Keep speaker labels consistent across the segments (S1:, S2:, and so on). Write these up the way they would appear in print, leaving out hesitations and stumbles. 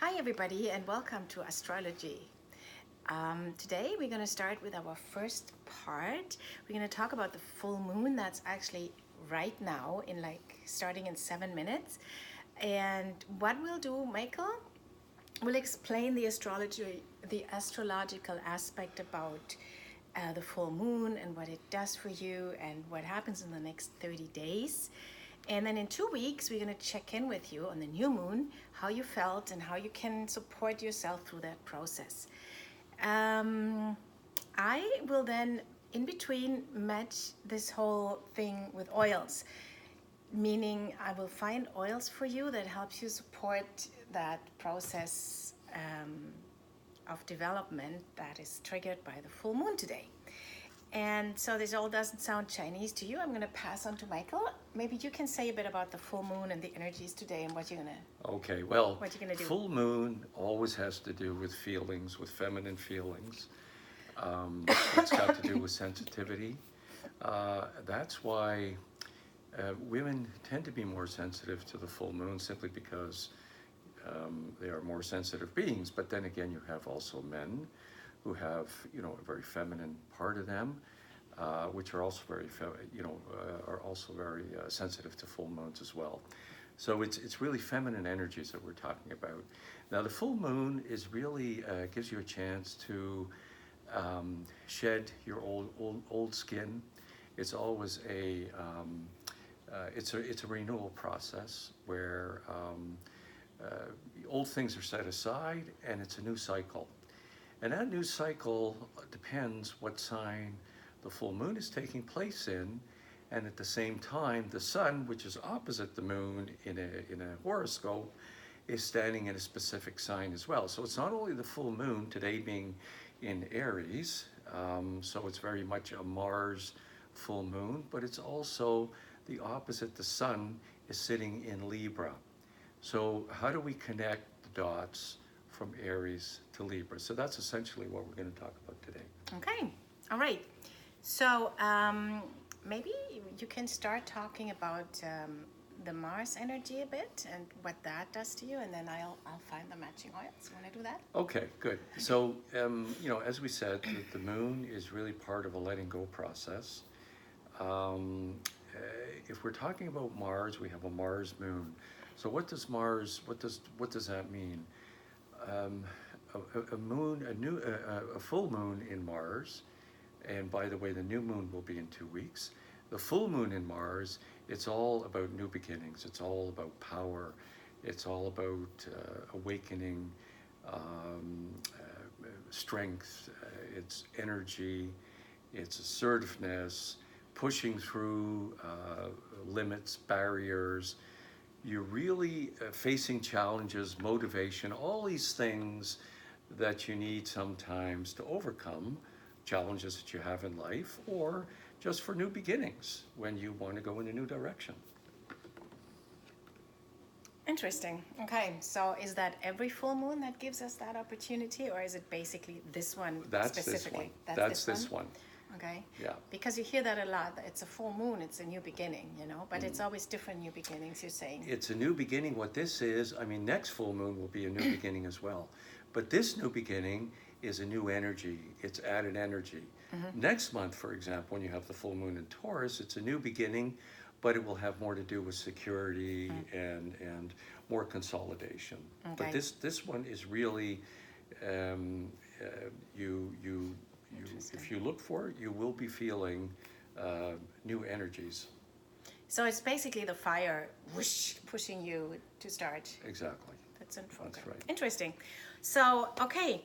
S1: Hi everybody and welcome to astrology. Today we're going to start with our first part. We're going to talk about the full moon that's actually right now in starting in 7 minutes. And what we'll do, Michael, we'll explain the astrological aspect about the full moon and what it does for you and what happens in the next 30 days. And then in 2 weeks, we're going to check in with you on the new moon, how you felt and how you can support yourself through that process. I will then, in between, match this whole thing with oils, meaning I will find oils for you that helps you support that process of development that is triggered by the full moon today. And so this all doesn't sound Chinese to you. I'm going to pass on to Michael. Maybe you can say a bit about the full moon and the energies today and what you're going to
S2: Okay, well,
S1: what you're gonna do.
S2: full moon always has to do with feelings, with feminine feelings. It's got to do with sensitivity. That's why women tend to be more sensitive to the full moon simply because they are more sensitive beings. But then again, you have also men who have, a very feminine part of them, which are also very, sensitive to full moons as well. So it's really feminine energies that we're talking about. Now the full moon is really gives you a chance to shed your old skin. It's always it's a renewal process where old things are set aside and it's a new cycle. And that new cycle depends what sign the full moon is taking place in, and at the same time, the sun, which is opposite the moon in a horoscope, is standing in a specific sign as well. So it's not only the full moon, today being in Aries, so it's very much a Mars full moon, but it's also the opposite, the sun is sitting in Libra. So how do we connect the dots from Aries to Libra? So that's essentially what we're going to talk about today.
S1: Okay. All right. So maybe you can start talking about the Mars energy a bit and what that does to you, and then I'll find the matching oils. Want to do that?
S2: Okay, good. So, as we said, the moon is really part of a letting go process. If we're talking about Mars, we have a Mars moon. So what does that mean? A full moon in Mars, and by the way, the new moon will be in 2 weeks. The full moon in Mars, it's all about new beginnings. It's all about power. It's all about awakening, strength. It's energy. It's assertiveness, pushing through limits, barriers. You're really facing challenges, motivation, all these things that you need sometimes to overcome challenges that you have in life, or just for new beginnings when you want to go in a new direction.
S1: Interesting. Okay, so is that every full moon that gives us that opportunity, or is it basically this one specifically?
S2: That's this one.
S1: Okay.
S2: Yeah.
S1: Because you hear that a lot. It's a full moon, it's a new beginning, but it's always different new beginnings, you're saying.
S2: It's a new beginning. What this is, next full moon will be a new beginning as well. But this new beginning is a new energy. It's added energy. Mm-hmm. Next month, for example, when you have the full moon in Taurus, it's a new beginning, but it will have more to do with security and more consolidation.
S1: Okay.
S2: But this one is really, if you look for it, you will be feeling new energies.
S1: So it's basically the fire whoosh, pushing you to start.
S2: Exactly.
S1: That's
S2: right.
S1: Interesting. So, okay.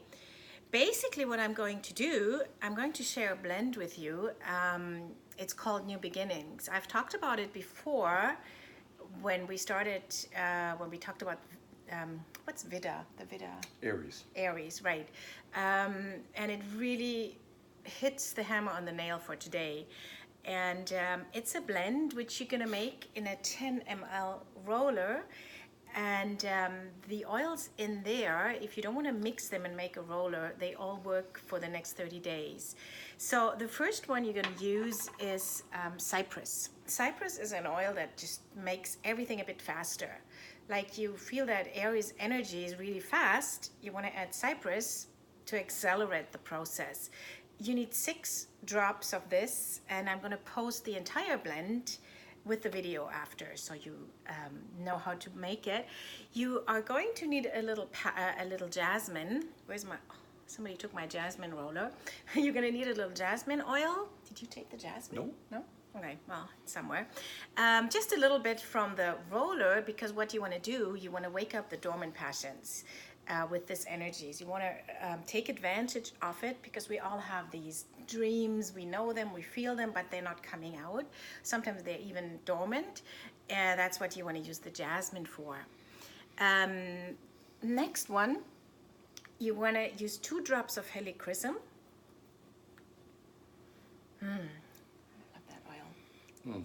S1: Basically what I'm going to do, I'm going to share a blend with you. It's called New Beginnings. I've talked about it before when we talked about what's Vida? The Vida? Aries, right. And it really hits the hammer on the nail for today. And it's a blend which you're gonna make in a 10 ml roller. And the oils in there, if you don't want to mix them and make a roller, they all work for the next 30 days. So the first one you're going to use is cypress. Cypress is an oil that just makes everything a bit faster. like you feel that Aries energy is really fast, you want to add cypress to accelerate the process. You need 6 drops of this, and I'm going to post the entire blend with the video after, so you know how to make it. You are going to need a little jasmine. Where's my? Oh, somebody took my jasmine roller. You're going to need a little jasmine oil. Did you take the jasmine?
S2: No.
S1: No. Okay, well, somewhere. Just a little bit from the roller, because what you want to do, you want to wake up the dormant passions with this energies. You want to take advantage of it, because we all have these dreams. We know them, we feel them, but they're not coming out. Sometimes they're even dormant. That's what you want to use the jasmine for. Next one, you want to use 2 drops of helichrysum.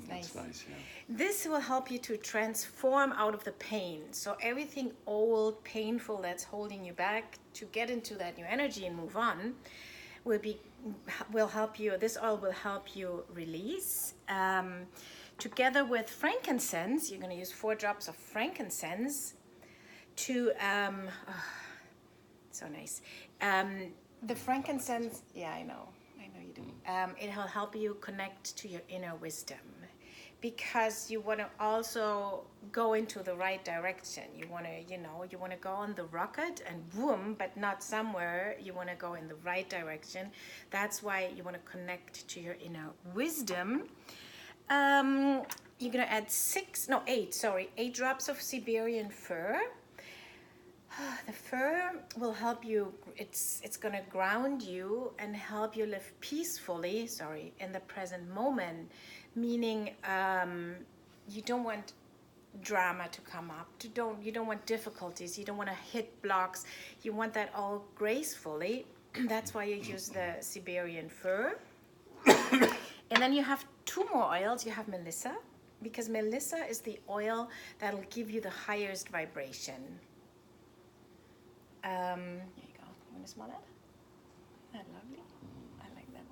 S2: That's nice, yeah.
S1: This will help you to transform out of the pain. So everything old, painful that's holding you back to get into that new energy and move on will help you. This oil will help you release. Together with frankincense, you're going to use 4 drops of frankincense to so nice. The frankincense, yeah, I know you do. It will help you connect to your inner wisdom, because you want to also go into the right direction. You want to go on the rocket and boom, but not somewhere. You want to go in the right direction. That's why you want to connect to your inner wisdom. You're going to add 8 drops of Siberian fir. The fir will help you. It's going to ground you and help you live peacefully, in the present moment, meaning you don't want drama to come up. You don't want difficulties. You don't want to hit blocks. You want that all gracefully. That's why you use the Siberian fir. And then you have 2 more oils. You have Melissa, because Melissa is the oil that'll give you the highest vibration. Here you go. You want to smell it? Isn't that lovely? I like that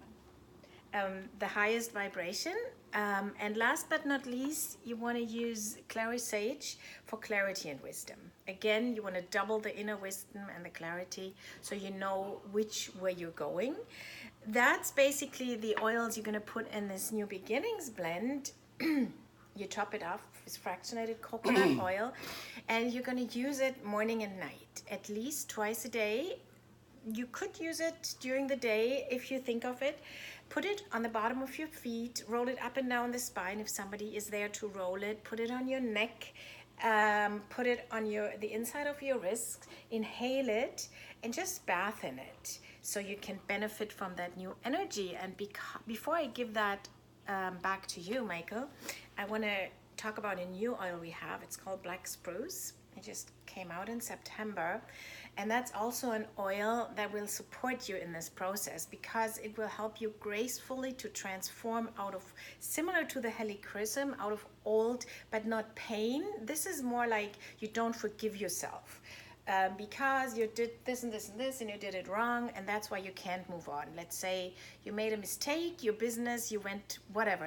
S1: one. The highest vibration. And last but not least, you want to use clary sage for clarity and wisdom. Again, you want to double the inner wisdom and the clarity, so you know which way you're going. That's basically the oils you're going to put in this New Beginnings blend. You top it off with fractionated coconut oil, and you're going to use it morning and night, at least twice a day. You could use it during the day if you think of it. Put it on the bottom of your feet, roll it up and down the spine if somebody is there to roll it. Put it on your neck, put it on the inside of your wrist, inhale it, and just bath in it, so you can benefit from that new energy. And before I give that back to you, Michael, I want to talk about a new oil we have. It's called Black Spruce. It just came out in September, and that's also an oil that will support you in this process, because it will help you gracefully to transform out of, similar to the helichrysum, out of old but not pain. This is more like you don't forgive yourself. Because you did this and this and this and you did it wrong, and that's why you can't move on. Let's say you made a mistake, your business, you went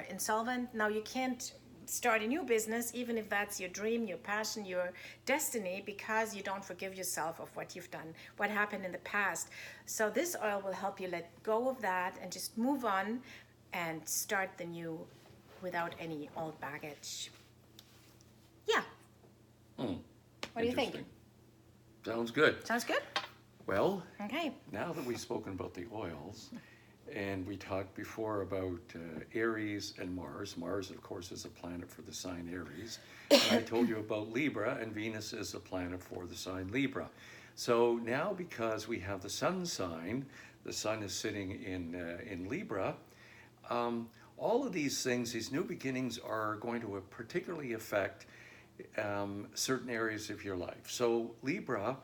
S1: insolvent. Now you can't start a new business, even if that's your dream, your passion, your destiny, because you don't forgive yourself of what you've done, what happened in the past. So this oil will help you let go of that and just move on and start the new without any old baggage. Yeah. What do you think?
S2: Sounds good.
S1: Sounds good?
S2: Well,
S1: okay.
S2: Now that we've spoken about the oils, and we talked before about Aries and Mars. Mars, of course, is a planet for the sign Aries. And I told you about Libra, and Venus is a planet for the sign Libra. So now, because we have the sun sign, the sun is sitting in Libra, all of these things, these new beginnings, are going to particularly affect certain areas of your life. So Libra,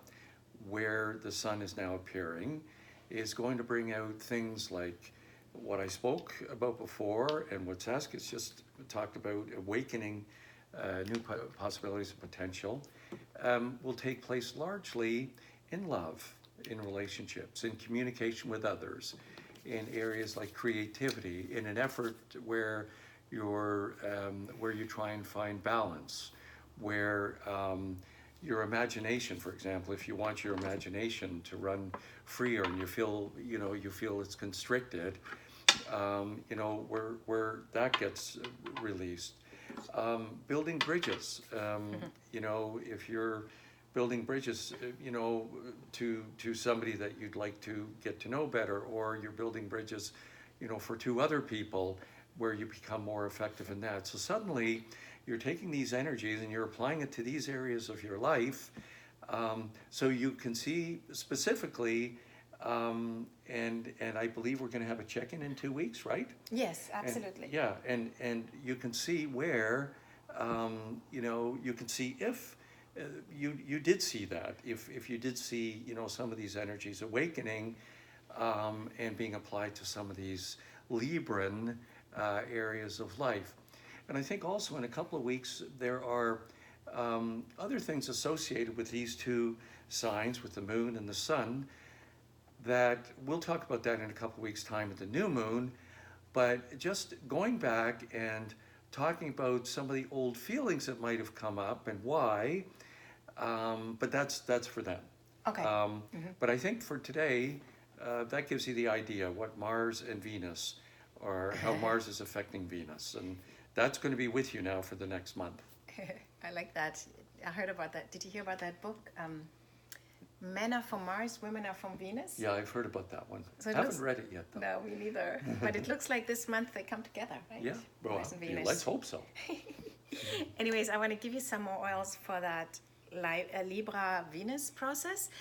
S2: where the sun is now appearing, is going to bring out things like what I spoke about before, and what Saskia just talked about, awakening new possibilities and potential, will take place largely in love, in relationships, in communication with others, in areas like creativity, in an effort where you try and find balance, where your imagination, for example, if you want your imagination to run freer and you feel it's constricted, where that gets released. Building bridges, if you're building bridges, to somebody that you'd like to get to know better, or you're building bridges, for two other people where you become more effective in that. So suddenly you're taking these energies and you're applying it to these areas of your life, so you can see specifically, and I believe we're going to have a check-in in 2 weeks, right?
S1: Yes, absolutely.
S2: And you can see where, you can see if you did see that, if you did see, some of these energies awakening, and being applied to some of these Libran areas of life. And I think also in a couple of weeks there are other things associated with these two signs, with the moon and the sun, that we'll talk about that in a couple of weeks' time at the new moon. But just going back and talking about some of the old feelings that might have come up and why, but that's for them.
S1: Okay.
S2: But I think for today, that gives you the idea what Mars and Venus, or how Mars is affecting Venus. And that's going to be with you now for the next month.
S1: I like that. I heard about that. Did you hear about that book? Men are from Mars, women are from Venus.
S2: Yeah, I've heard about that one.
S1: So
S2: I haven't read it yet, though.
S1: No, me neither. But it looks like this month they come together, right?
S2: Yeah, well,
S1: Mars and Venus.
S2: let's hope so.
S1: Anyways, I want to give you some more oils for that Libra Venus process.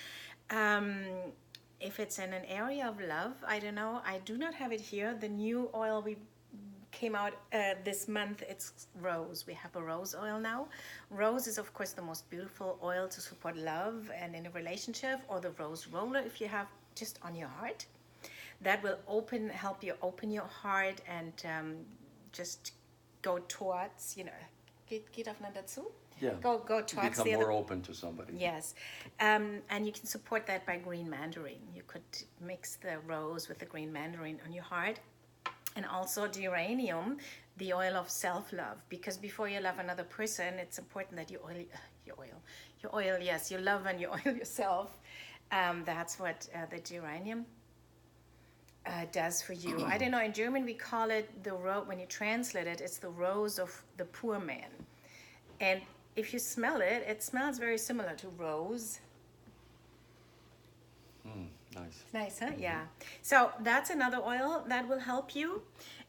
S1: If it's in an area of love, I don't know. I do not have it here. The new oil we came out this month, it's rose. We have a rose oil now. Rose is of course the most beautiful oil to support love and in a relationship, or the rose roller if you have just on your heart. That will help you open your heart and just go towards, geht aufeinander zu.
S2: Yeah.
S1: Go towards
S2: become
S1: the
S2: more
S1: other.
S2: open to somebody.
S1: Yes, and you can support that by green mandarin. You could mix the rose with the green mandarin on your heart. And also geranium, the oil of self-love. Because before you love another person, it's important that you love and you oil yourself. That's what the geranium does for you. I don't know, in German we call it when you translate it, it's the rose of the poor man. And if you smell it, it smells very similar to rose.
S2: Nice.
S1: Nice, huh? Yeah. So that's another oil that will help you.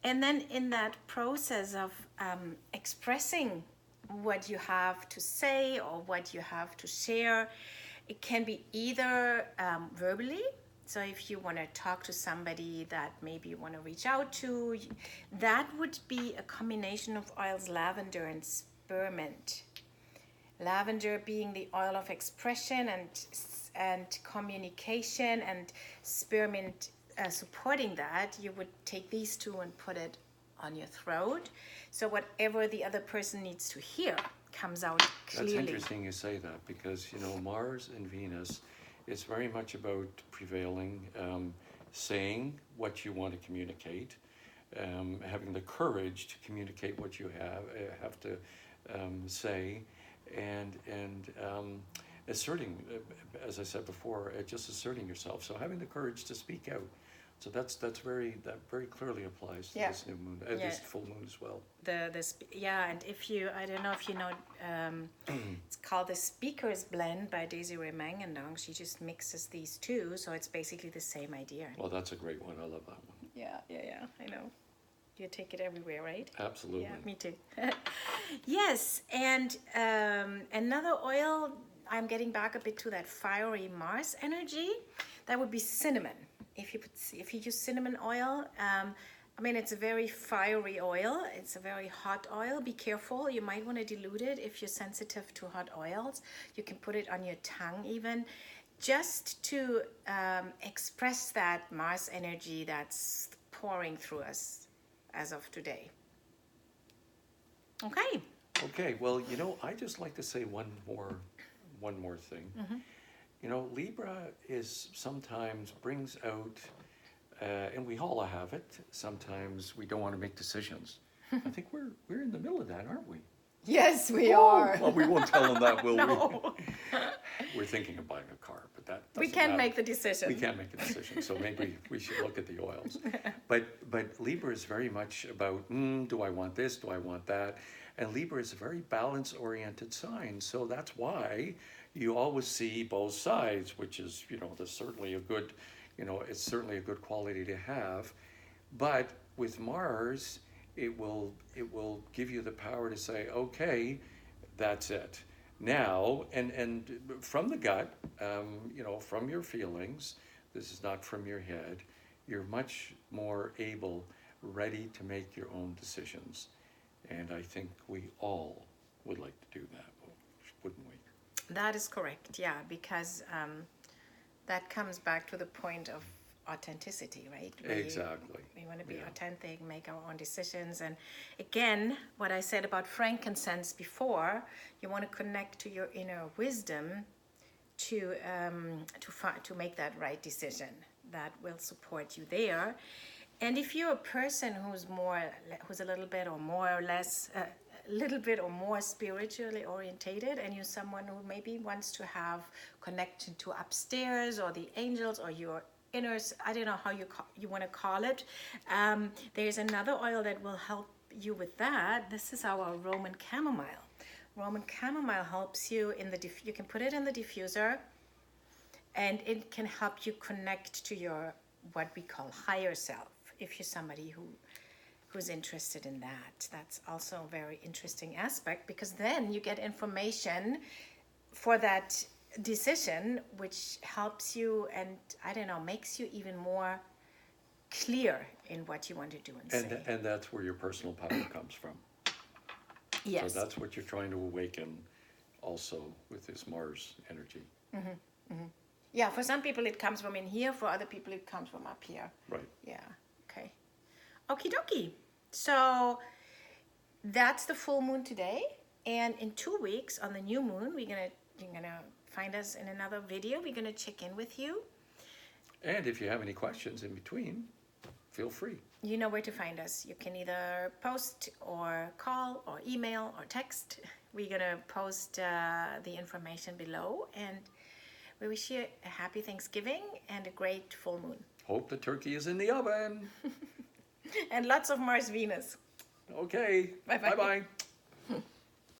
S1: And then in that process of expressing what you have to say or what you have to share, it can be either verbally. So if you want to talk to somebody that maybe you want to reach out to, that would be a combination of oils, lavender and spearmint. Lavender being the oil of expression and communication, and spearmint supporting that. You would take these two and put it on your throat, so whatever the other person needs to hear comes out clearly.
S2: That's interesting you say that, because Mars and Venus, it's very much about prevailing, saying what you want to communicate, having the courage to communicate what you have to say, and asserting, as I said before, just asserting yourself. So having the courage to speak out. So that very clearly applies to this new moon, this full moon as well.
S1: And I don't know if you know, it's called the Speaker's Blend by Desiree Mangendong. She just mixes these two, so it's basically the same idea.
S2: Well, that's a great one. I love that one.
S1: Yeah. I know. You take it everywhere, right?
S2: Absolutely.
S1: Yeah, me too. Yes, and another oil, I'm getting back a bit to that fiery Mars energy. That would be cinnamon. If you use cinnamon oil, it's a very fiery oil. It's a very hot oil. Be careful. You might want to dilute it if you're sensitive to hot oils. You can put it on your tongue even, just to express that Mars energy that's pouring through us as of today. Okay,
S2: well, I just like to say one more thing. Libra is sometimes brings out, and we all have it, sometimes we don't want to make decisions. I think we're in the middle of that, aren't we?
S1: Yes, we
S2: Oh,
S1: are.
S2: well, we won't tell them that, will
S1: No.
S2: we? We're thinking of buying a car, but that
S1: We
S2: doesn't
S1: can't
S2: matter.
S1: make the decision.
S2: We can't make a decision, so maybe we should look at the oils. But Libra is very much about, do I want this? Do I want that? And Libra is a very balance-oriented sign, so that's why you always see both sides, which is, there's certainly a good, it's certainly a good quality to have. But with Mars, it will give you the power to say, okay, that's it. Now, and from the gut, from your feelings, this is not from your head, you're much more able, ready to make your own decisions. And I think we all would like to do that, wouldn't we?
S1: That is correct, yeah, because that comes back to the point of authenticity, right?
S2: Exactly.
S1: We want to be
S2: Yeah.
S1: authentic, make our own decisions. And again, what I said about frankincense before, you want to connect to your inner wisdom to make that right decision that will support you there. And if you're a person who's a little bit or more or less a little bit or more spiritually orientated, and you're someone who maybe wants to have connection to upstairs or the angels or your inner, I don't know how you want to call it, there's another oil that will help you with that. This is our Roman chamomile. Roman chamomile helps you in you can put it in the diffuser, and it can help you connect to your what we call higher self. If you're somebody who's interested in that, that's also a very interesting aspect, because then you get information for that decision, which helps you and I don't know, makes you even more clear in what you want to do and say.
S2: And that's where your personal power comes from.
S1: Yes.
S2: So that's what you're trying to awaken also with this Mars energy.
S1: Yeah, for some people it comes from in here, for other people it comes from up here.
S2: Right.
S1: Yeah, okay. Okie dokie. So that's the full moon today. And in 2 weeks on the new moon, you're gonna find us in another video. We're gonna check in with you.
S2: And if you have any questions in between, feel free.
S1: You know where to find us. You can either post or call or email or text. We're gonna post the information below, and we wish you a happy Thanksgiving and a great full moon.
S2: Hope the turkey is in the oven.
S1: And lots of Mars Venus.
S2: Okay.
S1: Bye-bye.
S2: Bye-bye.